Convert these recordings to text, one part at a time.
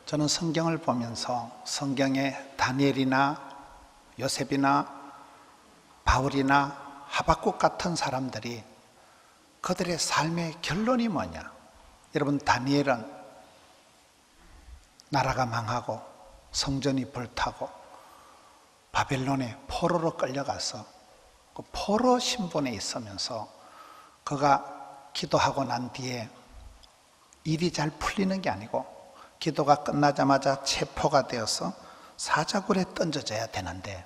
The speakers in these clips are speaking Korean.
저는 성경을 보면서 성경에 다니엘이나 요셉이나 바울이나 하박국 같은 사람들이 그들의 삶의 결론이 뭐냐? 여러분, 다니엘은 나라가 망하고 성전이 불타고 바벨론에 포로로 끌려가서 그 포로 신분에 있으면서 그가 기도하고 난 뒤에 일이 잘 풀리는 게 아니고 기도가 끝나자마자 체포가 되어서 사자굴에 던져져야 되는데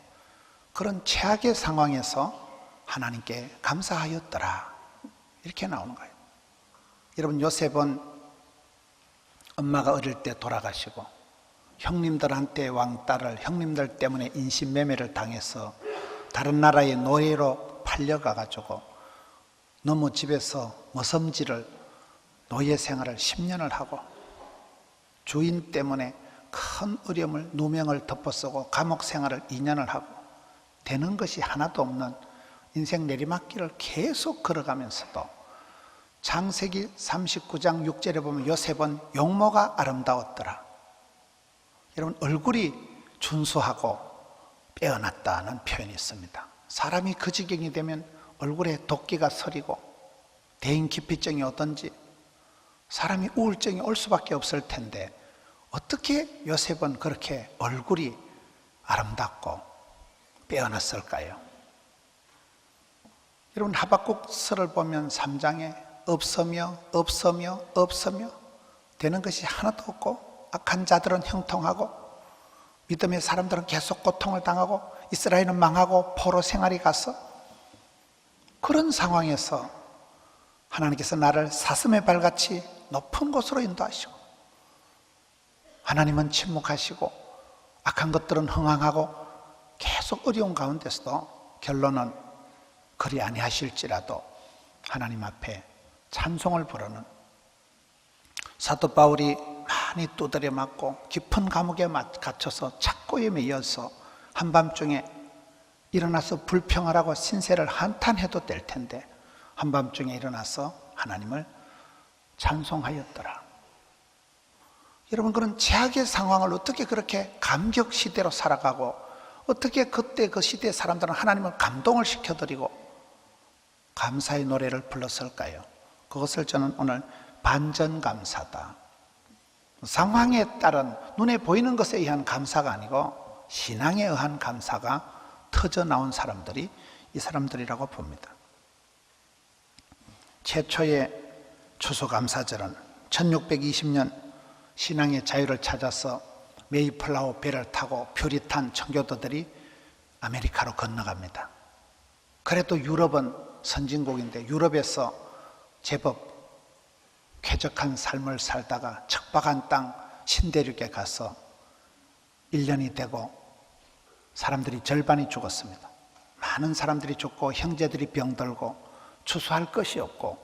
그런 최악의 상황에서 하나님께 감사하였더라, 이렇게 나오는 거예요. 여러분, 요셉은 엄마가 어릴 때 돌아가시고 형님들한테 왕따를, 형님들 때문에 인신매매를 당해서 다른 나라의 노예로 팔려가가지고 너무 집에서 머슴질을, 노예 생활을 10년을 하고 주인 때문에 큰 어려움을, 누명을 덮어쓰고 감옥 생활을 2년을 하고 되는 것이 하나도 없는 인생 내리막길을 계속 걸어가면서도 창세기 39장 6절에 보면 요셉은 용모가 아름다웠더라. 여러분, 얼굴이 준수하고 빼어났다는 표현이 있습니다. 사람이 그 지경이 되면 얼굴에 도끼가 서리고 대인기피증이 오든지 사람이 우울증이 올 수밖에 없을 텐데 어떻게 요셉은 그렇게 얼굴이 아름답고 빼어났을까요? 여러분, 하박국서를 보면 3장에 없으며 되는 것이 하나도 없고 악한 자들은 형통하고 믿음의 사람들은 계속 고통을 당하고 이스라엘은 망하고 포로 생활이 가서 그런 상황에서 하나님께서 나를 사슴의 발같이 높은 곳으로 인도하시고 하나님은 침묵하시고 악한 것들은 흥황하고 계속 어려운 가운데서도 결론은 그리 아니하실지라도 하나님 앞에 찬송을 부르는, 사도 바울이 많이 두드려 맞고 깊은 감옥에 갇혀서 착고에 매여서 한밤중에 일어나서 불평하라고 신세를 한탄해도 될 텐데 한밤중에 일어나서 하나님을 찬송하였더라. 여러분, 그런 최악의 상황을 어떻게 그렇게 감격 시대로 살아가고 어떻게 그때 그 시대의 사람들은 하나님을 감동을 시켜드리고 감사의 노래를 불렀을까요? 그것을 저는 오늘 반전감사다, 상황에 따른 눈에 보이는 것에 의한 감사가 아니고 신앙에 의한 감사가 터져 나온 사람들이 이 사람들이라고 봅니다. 최초의 추수감사절은 1620년 신앙의 자유를 찾아서 메이플라워 배를 타고 퓨리탄 청교도들이 아메리카로 건너갑니다. 그래도 유럽은 선진국인데 유럽에서 제법 쾌적한 삶을 살다가 척박한 땅 신대륙에 가서 1년이 되고 사람들이 절반이 죽었습니다. 많은 사람들이 죽고 형제들이 병들고 추수할 것이 없고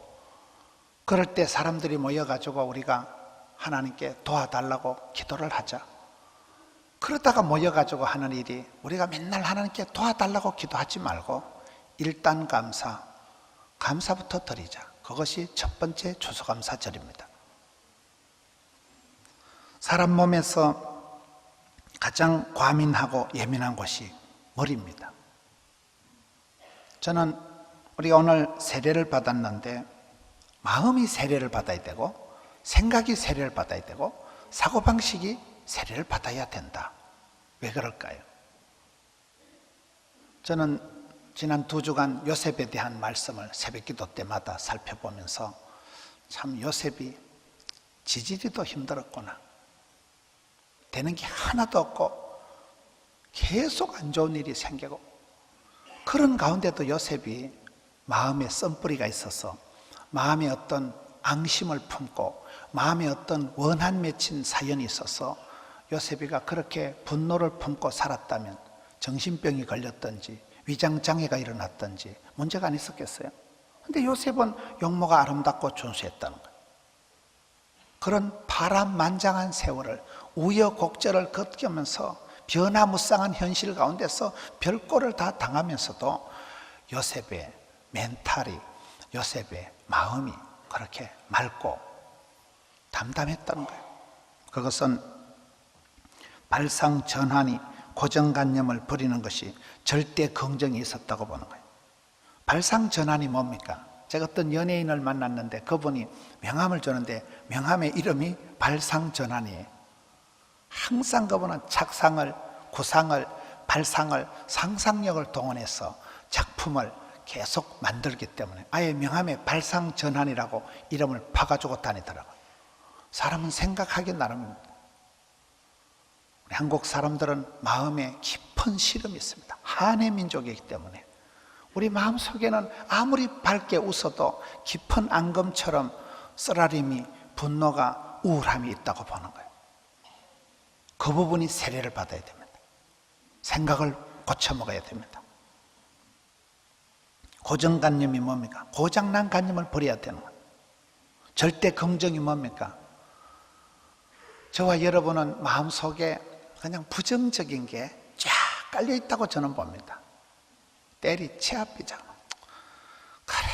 그럴 때 사람들이 모여가지고 우리가 하나님께 도와달라고 기도를 하자. 그러다가 모여가지고 하는 일이 우리가 맨날 하나님께 도와달라고 기도하지 말고 일단 감사부터 드리자. 그것이 첫 번째 추수감사절입니다. 사람 몸에서 가장 과민하고 예민한 곳이 머리입니다. 저는 우리가 오늘 세례를 받았는데 마음이 세례를 받아야 되고 생각이 세례를 받아야 되고 사고방식이 세례를 받아야 된다. 왜 그럴까요? 저는 지난 2주간 요셉에 대한 말씀을 새벽기도 때마다 살펴보면서 참 요셉이 지지리도 힘들었구나, 되는 게 하나도 없고 계속 안 좋은 일이 생기고 그런 가운데도 요셉이 마음에 썬뿌리가 있어서 마음에 어떤 앙심을 품고 마음에 어떤 원한 맺힌 사연이 있어서 요셉이가 그렇게 분노를 품고 살았다면 정신병이 걸렸든지 위장장애가 일어났든지 문제가 안 있었겠어요? 근데 요셉은 용모가 아름답고 준수했다는 거예요. 그런 파란만장한 세월을 우여곡절을 겪으면서 변화무쌍한 현실 가운데서 별꼴을 다 당하면서도 요셉의 멘탈이, 요셉의 마음이 그렇게 맑고 담담했다는 거예요. 그것은 발상전환이 고정관념을 버리는 것이 절대 긍정이 있었다고 보는 거예요. 발상전환이 뭡니까? 제가 어떤 연예인을 만났는데 그분이 명함을 주는데 명함의 이름이 발상전환이에요. 항상 그분은 착상을, 구상을, 발상을, 상상력을 동원해서 작품을 계속 만들기 때문에 아예 명함에 발상전환이라고 이름을 박아주고 다니더라고요. 사람은 생각하기 나름입니다. 우리 한국 사람들은 마음에 깊은 시름이 있습니다. 한해 민족이기 때문에 우리 마음속에는 아무리 밝게 웃어도 깊은 앙금처럼 쓰라림이, 분노가, 우울함이 있다고 보는 거예요. 그 부분이 세례를 받아야 됩니다. 생각을 고쳐먹어야 됩니다. 고정관념이 뭡니까? 고장난 관념을 버려야 되는 거예요. 절대 긍정이 뭡니까? 저와 여러분은 마음속에 그냥 부정적인 게 쫙 깔려있다고 저는 봅니다. 때리치 앞이잖아. 그래,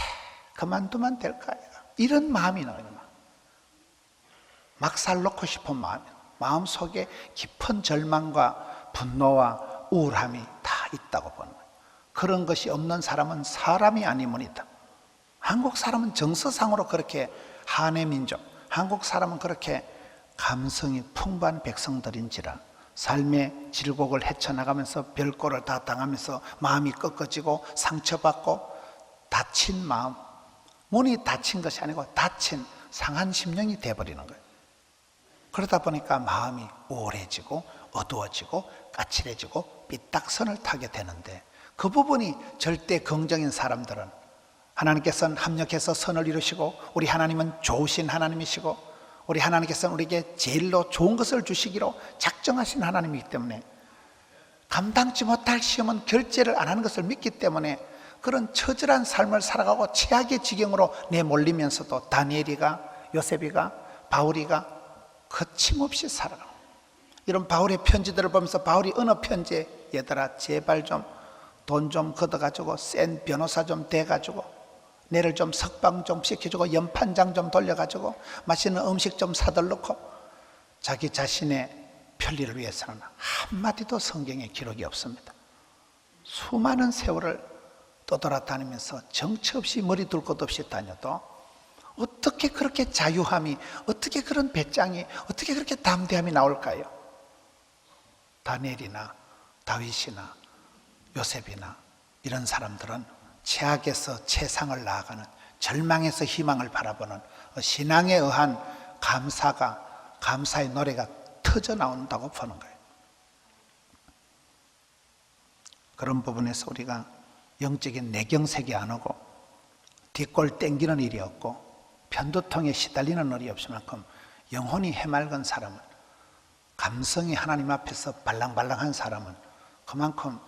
그만두면 될까요? 이런 마음이 나요. 막살 놓고 싶은 마음이 나요. 마음속에 깊은 절망과 분노와 우울함이 다 있다고 보는 거예요. 그런 것이 없는 사람은 사람이 아니므이다. 한국 사람은 정서상으로 그렇게 한해 민족, 한국 사람은 그렇게 감성이 풍부한 백성들인지라 삶의 질곡을 헤쳐나가면서 별꼴을 다 당하면서 마음이 꺾어지고 상처받고 다친 마음, 몸이 다친 것이 아니고 다친 상한 심령이 돼버리는 거예요. 그러다 보니까 마음이 우울해지고 어두워지고 까칠해지고 삐딱선을 타게 되는데 그 부분이 절대 긍정인 사람들은 하나님께서는 합력해서 선을 이루시고 우리 하나님은 좋으신 하나님이시고 우리 하나님께서는 우리에게 제일로 좋은 것을 주시기로 작정하신 하나님이기 때문에 감당치 못할 시험은 결제를 안 하는 것을 믿기 때문에 그런 처절한 삶을 살아가고 최악의 지경으로 내몰리면서도 다니엘이가, 요셉이가, 바울이가 거침없이 살아가고 이런 바울의 편지들을 보면서 바울이 어느 편지에 얘들아 제발 좀 돈 좀 걷어가지고 센 변호사 좀 대가지고 내를 좀 석방 좀 시켜주고 연판장 좀 돌려가지고 맛있는 음식 좀 사들 놓고 자기 자신의 편리를 위해서는 한마디도 성경에 기록이 없습니다. 수많은 세월을 떠돌아다니면서 정처 없이 머리 둘 곳 없이 다녀도 어떻게 그렇게 자유함이, 어떻게 그런 배짱이, 어떻게 그렇게 담대함이 나올까요? 다니엘이나 다윗이나 요셉이나 이런 사람들은 최악에서 최상을 나아가는, 절망에서 희망을 바라보는 신앙에 의한 감사의 노래가 터져 나온다고 보는 거예요. 그런 부분에서 우리가 영적인 내경색이 안 오고 뒷골 땡기는 일이 없고 편두통에 시달리는 일이 없을 만큼 영혼이 해맑은 사람은, 감성이 하나님 앞에서 발랑발랑한 사람은 그만큼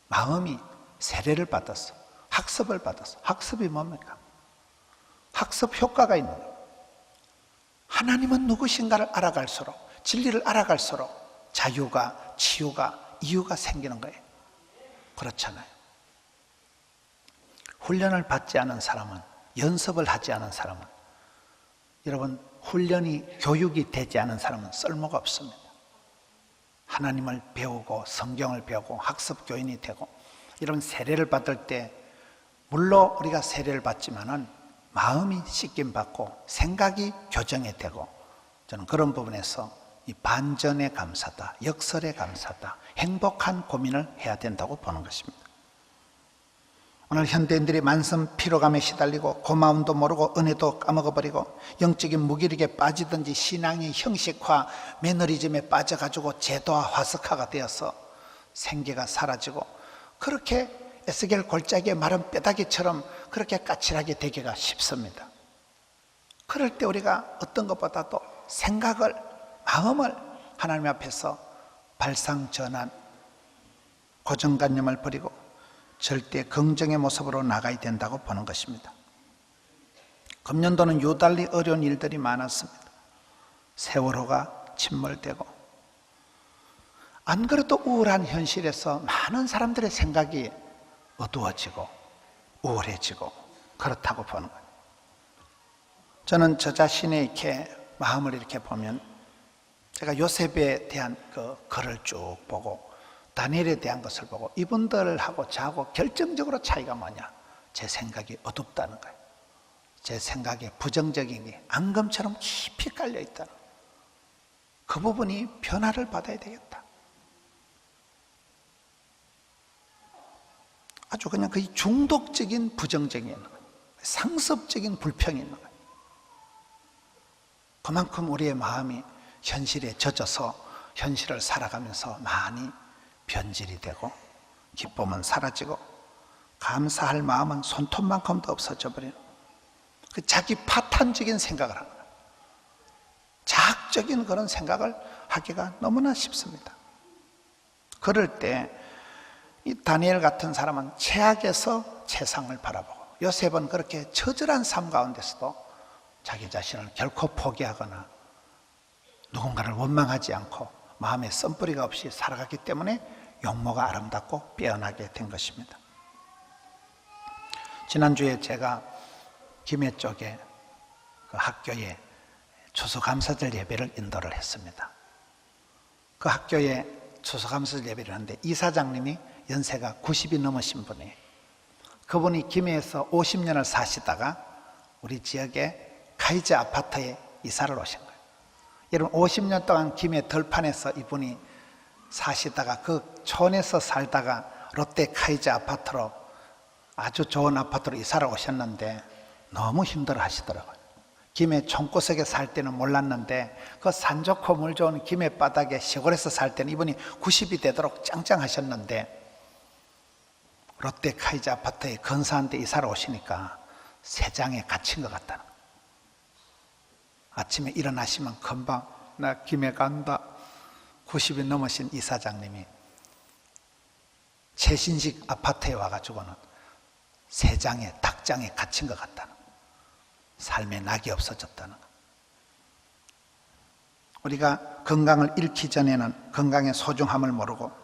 마음이 세례를 받았어. 학습을 받았어. 학습이 뭡니까? 학습 효과가 있는 거예요. 하나님은 누구신가를 알아갈수록, 진리를 알아갈수록 자유가, 치유가, 이유가 생기는 거예요. 그렇잖아요. 훈련을 받지 않은 사람은, 연습을 하지 않은 사람은, 여러분 훈련이, 교육이 되지 않은 사람은 쓸모가 없습니다. 하나님을 배우고 성경을 배우고 학습 교인이 되고 이런 세례를 받을 때 물론 우리가 세례를 받지만은 마음이 씻김 받고 생각이 교정이 되고, 저는 그런 부분에서 이 반전의 감사다, 역설의 감사다, 행복한 고민을 해야 된다고 보는 것입니다. 오늘 현대인들이 만성 피로감에 시달리고 고마움도 모르고 은혜도 까먹어버리고 영적인 무기력에 빠지든지 신앙의 형식화, 매너리즘에 빠져가지고 제도화, 화석화가 되어서 생계가 사라지고 그렇게 에스겔 골짜기의 마른 뼈다귀처럼 그렇게 까칠하게 되기가 쉽습니다. 그럴 때 우리가 어떤 것보다도 생각을, 마음을 하나님 앞에서 발상전환, 고정관념을 버리고 절대 긍정의 모습으로 나가야 된다고 보는 것입니다. 금년도는 유달리 어려운 일들이 많았습니다. 세월호가 침몰되고, 안 그래도 우울한 현실에서 많은 사람들의 생각이 어두워지고 우울해지고 그렇다고 보는 거예요. 저는 저 자신의 이렇게 마음을 이렇게 보면 제가 요셉에 대한 그 글을 쭉 보고 다니엘에 대한 것을 보고 이분들하고 저하고 결정적으로 차이가 뭐냐? 제 생각이 어둡다는 거예요. 제 생각에 부정적인 게 앙금처럼 깊이 깔려 있다는 거예요. 그 부분이 변화를 받아야 되겠다. 아주 그냥 거의 중독적인 부정적이 있는 거예요. 상습적인 불평이 있는 거예요. 그만큼 우리의 마음이 현실에 젖어서 현실을 살아가면서 많이 변질이 되고 기쁨은 사라지고 감사할 마음은 손톱만큼도 없어져 버리는 그 자기 파탄적인 생각을 하는 거예요. 자학적인 그런 생각을 하기가 너무나 쉽습니다. 그럴 때 이 다니엘 같은 사람은 최악에서 최상을 바라보고 요셉은 그렇게 처절한 삶 가운데서도 자기 자신을 결코 포기하거나 누군가를 원망하지 않고 마음에 썬뿌리가 없이 살아갔기 때문에 용모가 아름답고 빼어나게 된 것입니다. 지난주에 제가 김해 쪽에 그 학교에 추수감사절 예배를 인도를 했습니다. 그 학교에 추수감사절 예배를 하는데 이사장님이 연세가 90이 넘으신 분이에요. 그분이 김해에서 50년을 사시다가 우리 지역의 카이즈 아파트에 이사를 오신 거예요. 여러분 50년 동안 김해 들판에서 이분이 사시다가 그 촌에서 살다가 롯데 카이즈 아파트로 아주 좋은 아파트로 이사를 오셨는데 너무 힘들어 하시더라고요. 김해 총구석에 살 때는 몰랐는데 그 산 좋고 물 좋은 김해 바닥에 시골에서 살 때는 이분이 90이 되도록 짱짱하셨는데 롯데 카이즈 아파트에 근사한 데 이사를 오시니까 세장에 갇힌 것 같다는 거예요. 아침에 일어나시면 금방 나 김해 간다. 90이 넘으신 이사장님이 최신식 아파트에 와가지고는 세장에 닭장에 갇힌 것 같다는 거예요. 삶에 낙이 없어졌다는 거예요. 우리가 건강을 잃기 전에는 건강의 소중함을 모르고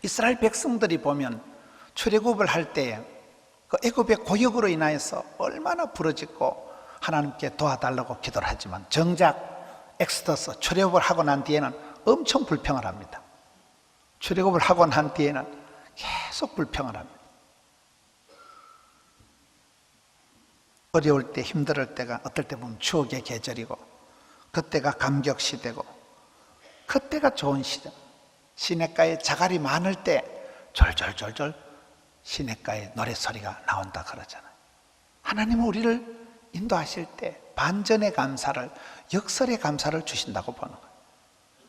이스라엘 백성들이 보면 출애굽을 할 때 그 애굽의 고역으로 인하여서 얼마나 부르짖고 하나님께 도와달라고 기도를 하지만 정작 엑스더스 출애굽을 하고 난 뒤에는 엄청 불평을 합니다. 출애굽을 하고 난 뒤에는 계속 불평을 합니다. 어려울 때 힘들 때가 어떨 때 보면 추억의 계절이고 그때가 감격 시대고 그때가 좋은 시대. 시냇가에 자갈이 많을 때 졸졸졸졸 시냇가에 노래소리가 나온다 그러잖아요. 하나님은 우리를 인도하실 때 반전의 감사를, 역설의 감사를 주신다고 보는 거예요.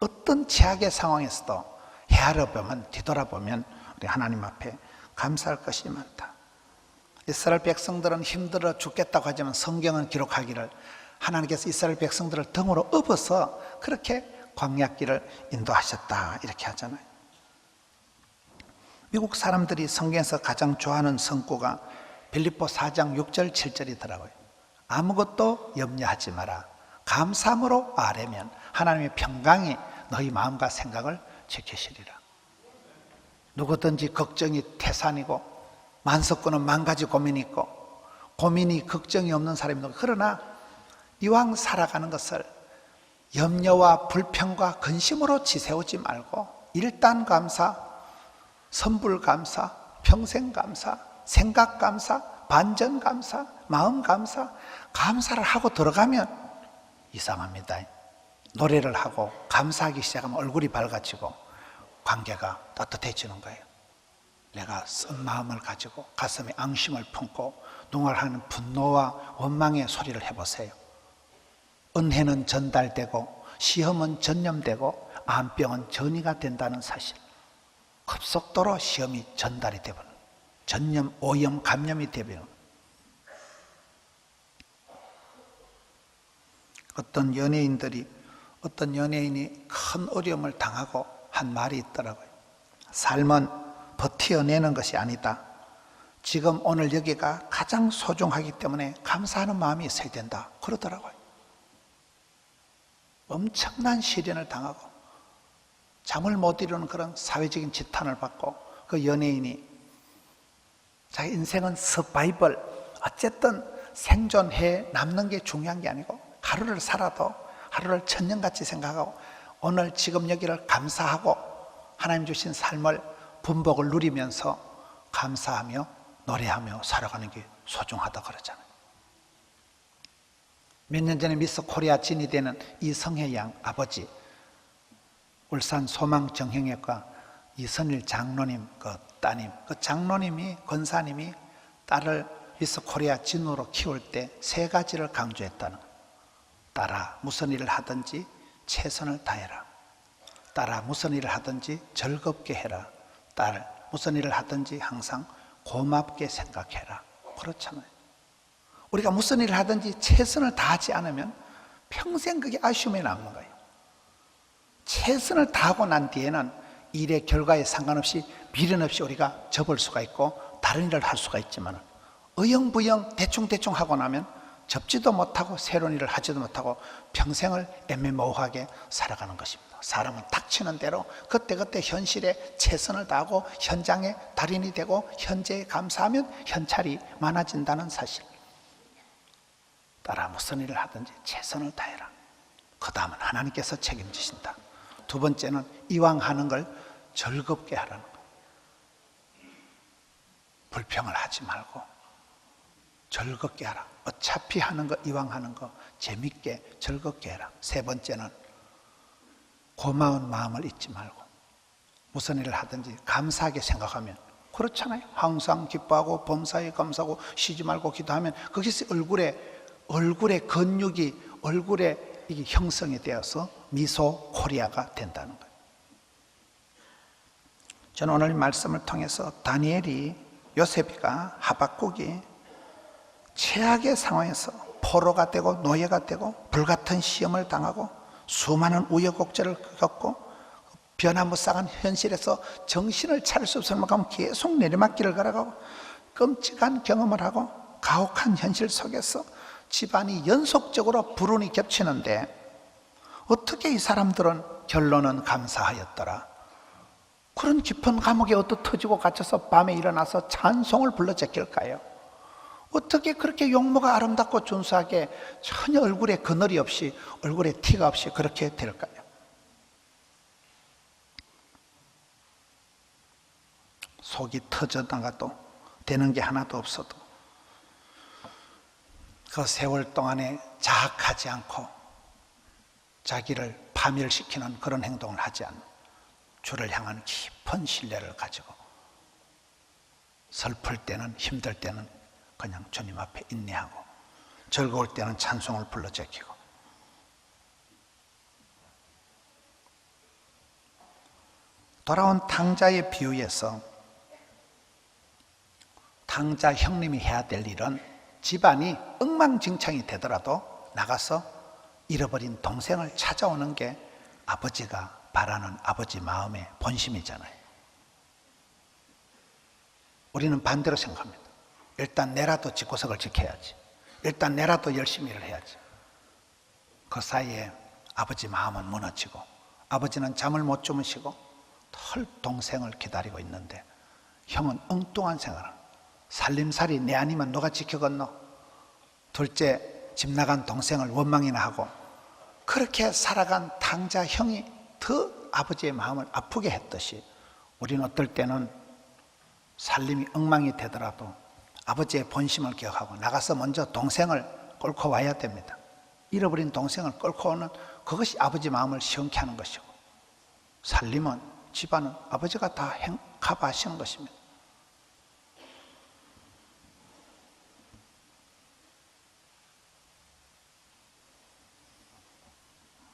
어떤 최악의 상황에서도 헤아려보면, 뒤돌아보면 우리 하나님 앞에 감사할 것이 많다. 이스라엘 백성들은 힘들어 죽겠다고 하지만 성경은 기록하기를 하나님께서 이스라엘 백성들을 등으로 업어서 그렇게 광야길을 인도하셨다 이렇게 하잖아요. 미국 사람들이 성경에서 가장 좋아하는 성구가 빌립보 4장 6절 7절이더라고요. 아무것도 염려하지 마라. 감사함으로 아뢰면 하나님의 평강이 너희 마음과 생각을 지키시리라. 누구든지 걱정이 태산이고 만석구는 만 가지 고민이 있고 고민이 걱정이 없는 사람이 누구. 그러나 이왕 살아가는 것을 염려와 불평과 근심으로 지새우지 말고 일단 감사, 선불 감사, 평생 감사, 생각 감사, 반전 감사, 마음 감사, 감사를 하고 들어가면 이상합니다. 노래를 하고 감사하기 시작하면 얼굴이 밝아지고 관계가 따뜻해지는 거예요. 내가 쓴 마음을 가지고 가슴에 앙심을 품고 농활하는 분노와 원망의 소리를 해보세요. 은혜는 전달되고 시험은 전염되고 암병은 전이가 된다는 사실. 급속도로 시험이 전달이 되버리는 전염, 오염, 감염이 되버리는 어떤 연예인이 큰 어려움을 당하고 한 말이 있더라고요. 삶은 버텨내는 것이 아니다. 지금 오늘 여기가 가장 소중하기 때문에 감사하는 마음이 있어야 된다 그러더라고요. 엄청난 시련을 당하고 잠을 못 이루는 그런 사회적인 지탄을 받고 그 연예인이 자기 인생은 서바이벌, 어쨌든 생존해 남는 게 중요한 게 아니고 하루를 살아도 하루를 천년같이 생각하고 오늘 지금 여기를 감사하고 하나님 주신 삶을 분복을 누리면서 감사하며 노래하며 살아가는 게 소중하다 그러잖아요. 몇 년 전에 미스 코리아 진이 되는 이성혜 양 아버지, 울산 소망정형외과 이선일 장로님 그 따님, 그 장로님이 권사님이 딸을 미스 코리아 진으로 키울 때 세 가지를 강조했다는 거예요. 딸아, 무슨 일을 하든지 최선을 다해라. 딸아, 무슨 일을 하든지 즐겁게 해라. 딸, 무슨 일을 하든지 항상 고맙게 생각해라. 그렇잖아요. 우리가 무슨 일을 하든지 최선을 다하지 않으면 평생 그게 아쉬움이 남는 거예요. 최선을 다하고 난 뒤에는 일의 결과에 상관없이 미련 없이 우리가 접을 수가 있고 다른 일을 할 수가 있지만 어영부영 대충대충 하고 나면 접지도 못하고 새로운 일을 하지도 못하고 평생을 애매모호하게 살아가는 것입니다. 사람은 닥치는 대로 그때그때 현실에 최선을 다하고 현장의 달인이 되고 현재에 감사하면 현찰이 많아진다는 사실. 따라 무슨 일을 하든지 최선을 다해라. 그 다음은 하나님께서 책임지신다. 두 번째는 이왕 하는 걸 즐겁게 하라는 거예요. 불평을 하지 말고 즐겁게 하라. 어차피 하는 거, 이왕 하는 거 재밌게 즐겁게 해라. 세 번째는 고마운 마음을 잊지 말고 무슨 일을 하든지 감사하게 생각하면, 그렇잖아요. 항상 기뻐하고 범사에 감사하고 쉬지 말고 기도하면 거기서 얼굴에 근육이 얼굴에 이게 형성이 되어서 미소 코리아가 된다는 거예요. 저는 오늘 말씀을 통해서 다니엘이, 요셉이가, 하박국이 최악의 상황에서 포로가 되고 노예가 되고 불같은 시험을 당하고 수많은 우여곡절을 겪고 변화무쌍한 현실에서 정신을 차릴 수 없을 만큼 계속 내리막길을 걸어가고 끔찍한 경험을 하고 가혹한 현실 속에서 집안이 연속적으로 불운이 겹치는데 어떻게 이 사람들은 결론은 감사하였더라. 그런 깊은 감옥에 어떻게 터지고 갇혀서 밤에 일어나서 찬송을 불러 제낄까요? 어떻게 그렇게 용모가 아름답고 준수하게 전혀 얼굴에 그늘이 없이 얼굴에 티가 없이 그렇게 될까요? 속이 터져나가도 되는 게 하나도 없어도 그 세월 동안에 자학하지 않고 자기를 파멸시키는 그런 행동을 하지 않는 주를 향한 깊은 신뢰를 가지고 슬플 때는, 힘들 때는 그냥 주님 앞에 인내하고 즐거울 때는 찬송을 불러 제끼고, 돌아온 탕자의 비유에서 탕자 형님이 해야 될 일은 집안이 엉망진창이 되더라도 나가서 잃어버린 동생을 찾아오는 게 아버지가 바라는 아버지 마음의 본심이잖아요. 우리는 반대로 생각합니다. 일단 내라도 집구석을 지켜야지. 일단 내라도 열심히 일을 해야지. 그 사이에 아버지 마음은 무너지고 아버지는 잠을 못 주무시고 털 동생을 기다리고 있는데 형은 엉뚱한 생각을 합니다. 살림살이 내 아니면 누가 지켜겠노? 둘째 집 나간 동생을 원망이나 하고 그렇게 살아간 탕자 형이 더 아버지의 마음을 아프게 했듯이 우리는 어떨 때는 살림이 엉망이 되더라도 아버지의 본심을 기억하고 나가서 먼저 동생을 끌고 와야 됩니다. 잃어버린 동생을 끌고 오는 그것이 아버지 마음을 시원케 하는 것이고, 살림은, 집안은 아버지가 다 커버하시는 것입니다.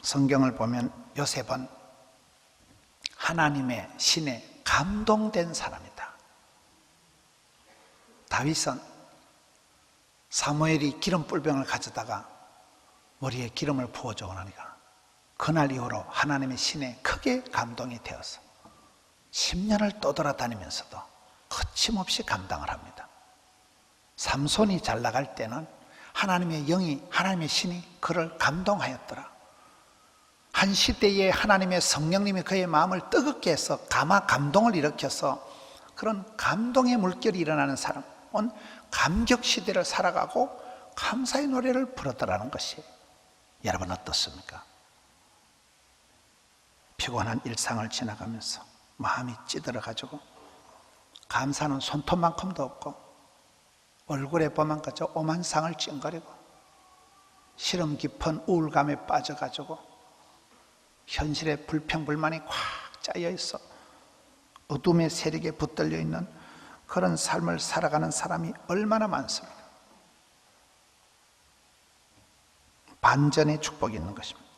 성경을 보면 요셉은 하나님의 신에 감동된 사람이다. 다윗은 사무엘이 기름 뿔병을 가져다가 머리에 기름을 부어주고 나니까 그날 이후로 하나님의 신에 크게 감동이 되어서 10년을 떠돌아다니면서도 거침없이 감당을 합니다. 삼손이 잘 나갈 때는 하나님의 영이, 하나님의 신이 그를 감동하였더라. 한 시대에 하나님의 성령님이 그의 마음을 뜨겁게 해서 감동을 일으켜서 그런 감동의 물결이 일어나는 사람은 감격 시대를 살아가고 감사의 노래를 부르더라는 것이에요. 여러분 어떻습니까? 피곤한 일상을 지나가면서 마음이 찌들어가지고 감사는 손톱만큼도 없고 얼굴에 보면 그저 오만상을 찡거리고 시름 깊은 우울감에 빠져가지고 현실에 불평불만이 꽉 짜여있어 어둠의 세력에 붙들려 있는 그런 삶을 살아가는 사람이 얼마나 많습니까? 반전의 축복이 있는 것입니다.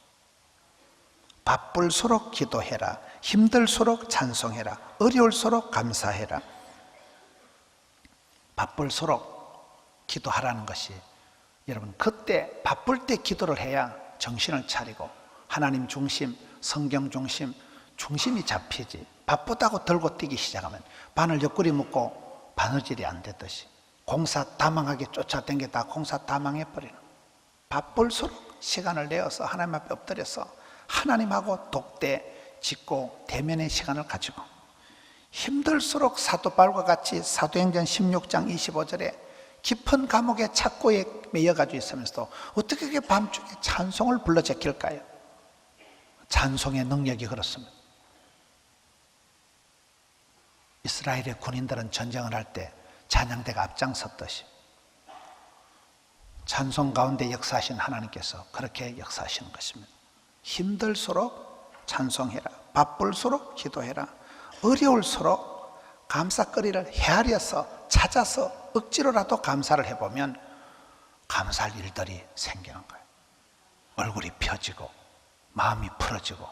바쁠수록 기도해라. 힘들수록 찬송해라. 어려울수록 감사해라. 바쁠수록 기도하라는 것이 여러분 그때 바쁠 때 기도를 해야 정신을 차리고 하나님 중심, 성경 중심, 중심이 잡히지. 바쁘다고 들고 뛰기 시작하면 바늘 옆구리 묶고 바느질이 안 되듯이 공사 다망하게 쫓아다니다 공사 다 망해버리는 바쁠수록 시간을 내어서 하나님 앞에 엎드려서 하나님하고 독대, 짓고 대면의 시간을 가지고 힘들수록 사도바울과 같이 사도행전 16장 25절에 깊은 감옥의 착고에 매여가지고 있으면서도 어떻게 그렇게 밤중에 찬송을 불러 제낄까요? 찬송의 능력이 그렇습니다. 이스라엘의 군인들은 전쟁을 할 때 찬양대가 앞장섰듯이 찬송 가운데 역사하신 하나님께서 그렇게 역사하시는 것입니다. 힘들수록 찬송해라. 바쁠수록 기도해라. 어려울수록 감사거리를 헤아려서 찾아서 억지로라도 감사를 해보면 감사할 일들이 생기는 거예요. 얼굴이 펴지고 마음이 풀어지고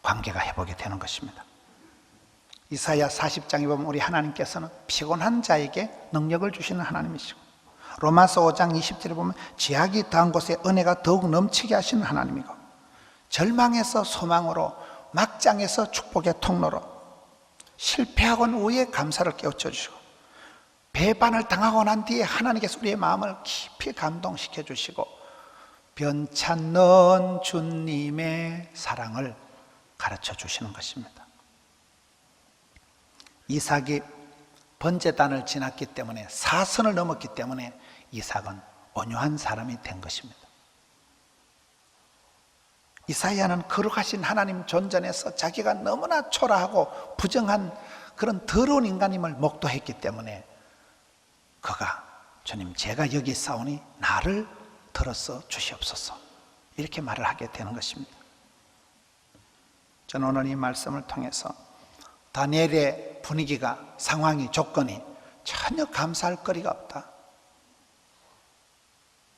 관계가 회복이 되는 것입니다. 이사야 40장에 보면 우리 하나님께서는 피곤한 자에게 능력을 주시는 하나님이시고 로마서 5장 20절에 보면 죄악이 더한 곳에 은혜가 더욱 넘치게 하시는 하나님이고 절망에서 소망으로 막장에서 축복의 통로로 실패하고 후에 감사를 깨우쳐 주시고 배반을 당하고 난 뒤에 하나님께서 우리의 마음을 깊이 감동시켜 주시고 변찮는 주님의 사랑을 가르쳐 주시는 것입니다. 이삭이 번제단을 지났기 때문에 사선을 넘었기 때문에 이삭은 온유한 사람이 된 것입니다. 이사야는 거룩하신 하나님 존전에서 자기가 너무나 초라하고 부정한 그런 더러운 인간임을 목도했기 때문에 그가 주님 제가 여기 있사오니 나를 들어서 주시옵소서 이렇게 말을 하게 되는 것입니다. 저는 오늘 이 말씀을 통해서 다니엘의 분위기가 상황이 조건이 전혀 감사할 거리가 없다.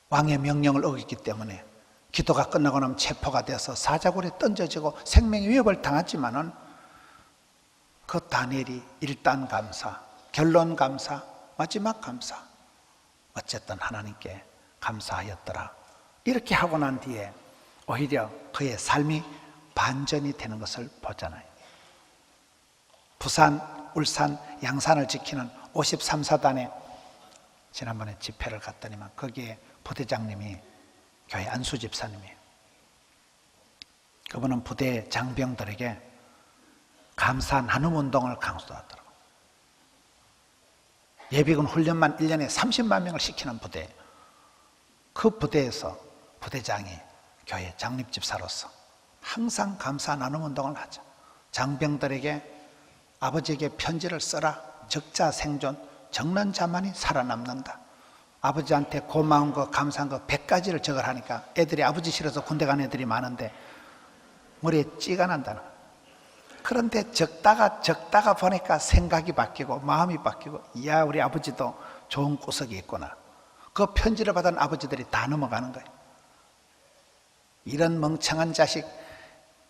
왕의 명령을 어겼기 때문에 기도가 끝나고 나면 체포가 돼서 사자굴에 던져지고 생명의 위협을 당했지만은 그 다니엘이 일단 감사, 결론 감사, 마지막 감사 어쨌든 하나님께 감사하였더라 이렇게 하고 난 뒤에 오히려 그의 삶이 반전이 되는 것을 보잖아요. 부산, 울산, 양산을 지키는 53사단에 지난번에 집회를 갔더니만 거기에 부대장님이 교회 안수 집사님이에요. 그분은 부대 장병들에게 감사 나눔 운동을 강조하더라고요. 예비군 훈련만 1년에 30만 명을 시키는 부대, 그 부대에서 부대장이 교회 장립집사로서 항상 감사 나눔 운동을 하죠. 장병들에게 아버지에게 편지를 써라. 적자 생존, 적는 자만이 살아남는다. 아버지한테 고마운 거, 감사한 거 100가지를 적으라니까 애들이 아버지 싫어서 군대 간 애들이 많은데 머리에 찌가 난다는 거예요. 그런데 적다가 보니까 생각이 바뀌고 마음이 바뀌고 이야 우리 아버지도 좋은 구석이 있구나. 그 편지를 받은 아버지들이 다 넘어가는 거예요. 이런 멍청한 자식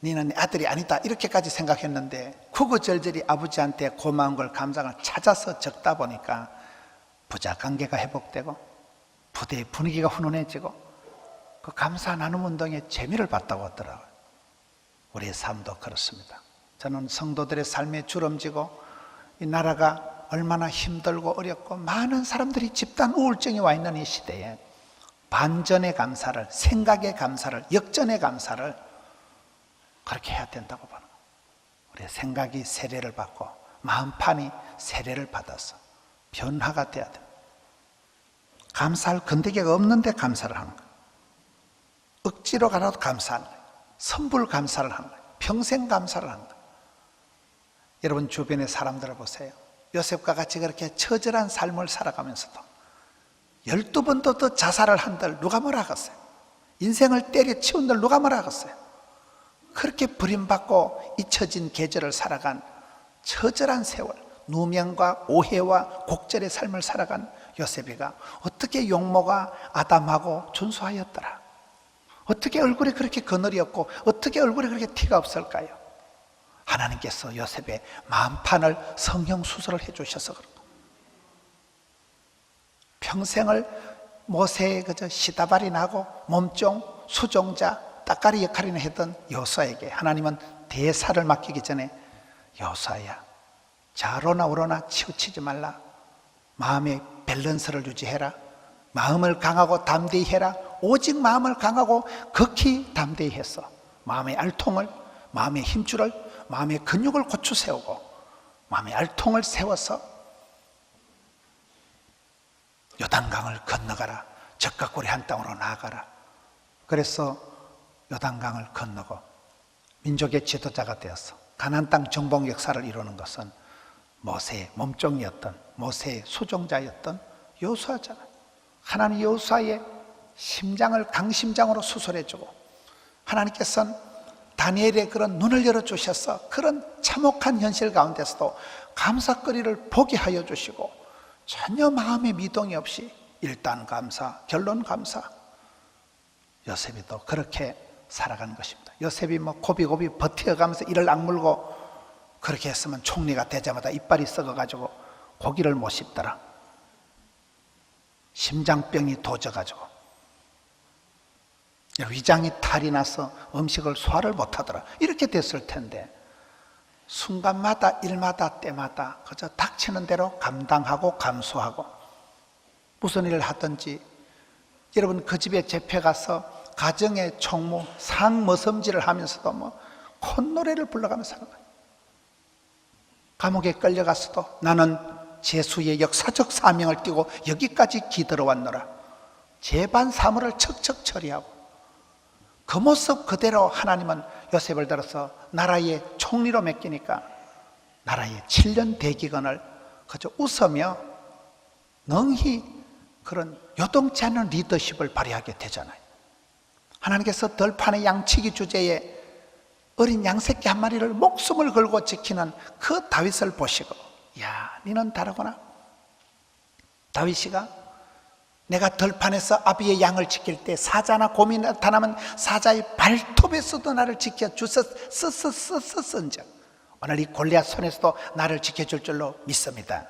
니는 아들이 아니다 이렇게까지 생각했는데 구구절절히 아버지한테 고마운 걸 감사를 찾아서 적다 보니까 부자 관계가 회복되고 부대의 분위기가 훈훈해지고 그 감사 나눔 운동에 재미를 봤다고 하더라고요. 우리의 삶도 그렇습니다. 저는 성도들의 삶에 주름지고 이 나라가 얼마나 힘들고 어렵고 많은 사람들이 집단 우울증이 와 있는 이 시대에 반전의 감사를, 생각의 감사를, 역전의 감사를 그렇게 해야 된다고 보는 거예요. 우리의 생각이 세례를 받고 마음판이 세례를 받아서 변화가 돼야 돼요. 감사할 건더기가 없는데 감사를 하는 거예요. 억지로 가라도 감사하는 거예요. 선불 감사를 하는 거예요. 평생 감사를 하는 거예요. 여러분 주변의 사람들을 보세요. 요셉과 같이 그렇게 처절한 삶을 살아가면서도 12번도 더 자살을 한들 누가 뭐라 하겠어요? 인생을 때려치운들 누가 뭐라 하겠어요? 그렇게 버림받고 잊혀진 계절을 살아간 처절한 세월, 누명과 오해와 곡절의 삶을 살아간 요셉이가 어떻게 용모가 아담하고 준수하였더라? 어떻게 얼굴이 그렇게 그늘이었고 어떻게 얼굴이 그렇게 티가 없을까요? 하나님께서 요셉의 마음판을 성형수술을 해주셔서 그런 거예요. 평생을 모세의 그저 시다발이 나고 몸종, 수종자, 따까리 역할이나 했던 여호수아에게 하나님은 대사를 맡기기 전에 여호수아야, 좌로나 우로나 치우치지 말라. 마음의 밸런스를 유지해라. 마음을 강하고 담대히 해라. 오직 마음을 강하고 극히 담대히 해서 마음의 알통을, 마음의 힘줄을, 마음의 근육을 고추 세우고 마음의 알통을 세워서 요단강을 건너가라. 적과 꿀이 한 땅으로 나아가라. 그래서 요단강을 건너고 민족의 지도자가 되어서 가나안 땅 정복 역사를 이루는 것은 모세의 몸종이었던, 모세의 수종자였던 여호수아잖아요. 하나님 여호수아의 심장을 강심장으로 수술해주고 하나님께서는 다니엘의 그런 눈을 열어주셔서 그런 참혹한 현실 가운데서도 감사거리를 보게 하여 주시고 전혀 마음의 미동이 없이 일단 감사, 결론 감사. 요셉이 또 그렇게 살아간 것입니다. 요셉이 뭐 고비고비 버텨가면서 이를 악물고 그렇게 했으면 총리가 되자마자 이빨이 썩어가지고 고기를 못 씹더라. 심장병이 도져가지고 위장이 탈이 나서 음식을 소화를 못하더라. 이렇게 됐을 텐데 순간마다 일마다 때마다 그저 닥치는 대로 감당하고 감수하고 무슨 일을 하든지 여러분 그 집에 잡혀가서 가정의 총무 상머섬질을 하면서도 뭐 콧노래를 불러가면서 하는 거예요. 감옥에 끌려갔어도 나는 제수의 역사적 사명을 띠고 여기까지 기들어왔노라. 재반 사물을 척척 처리하고 그 모습 그대로 하나님은 요셉을 들어서 나라의 총리로 맡기니까 나라의 7년 대기근을 그저 웃으며 능히 그런 요동치 않은 리더십을 발휘하게 되잖아요. 하나님께서 들판의 양치기 주제에 어린 양새끼 한 마리를 목숨을 걸고 지키는 그 다윗을 보시고 야, 너는 다르구나. 다윗이가 내가 들판에서 아비의 양을 지킬 때 사자나 곰이 나타나면 사자의 발톱에서도 나를 지켜주었은즉 오늘 이 골리앗 손에서도 나를 지켜줄 줄로 믿습니다.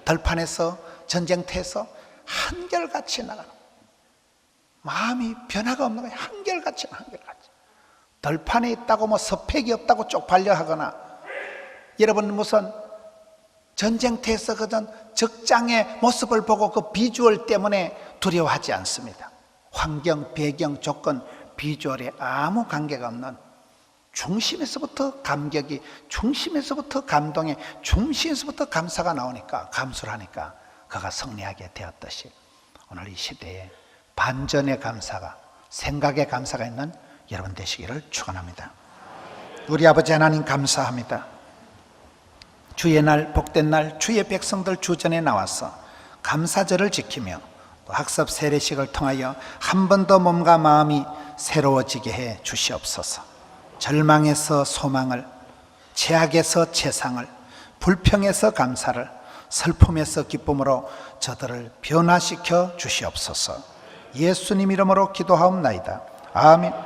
들판에서 전쟁터에서 한결같이 나가는 마음이 변화가 없는 거예요. 한결같이. 들판에 있다고 뭐 스펙이 없다고 쪽팔려 하거나 여러분 무슨 전쟁터에서 그런 적장의 모습을 보고 그 비주얼 때문에 두려워하지 않습니다. 환경, 배경, 조건, 비주얼에 아무 관계가 없는 중심에서부터 감격이, 중심에서부터 감동이, 중심에서부터 감사가 나오니까 감수를 하니까 그가 승리하게 되었듯이 오늘 이 시대에 반전의 감사가, 생각의 감사가 있는 여러분 되시기를 축원합니다. 우리 아버지 하나님 감사합니다. 주의 날, 복된 날, 주의 백성들 주전에 나와서 감사절을 지키며 또 학습 세례식을 통하여 한 번 더 몸과 마음이 새로워지게 해 주시옵소서. 절망에서 소망을, 죄악에서 채상을, 불평에서 감사를, 슬픔에서 기쁨으로 저들을 변화시켜 주시옵소서. 예수님 이름으로 기도하옵나이다. 아멘.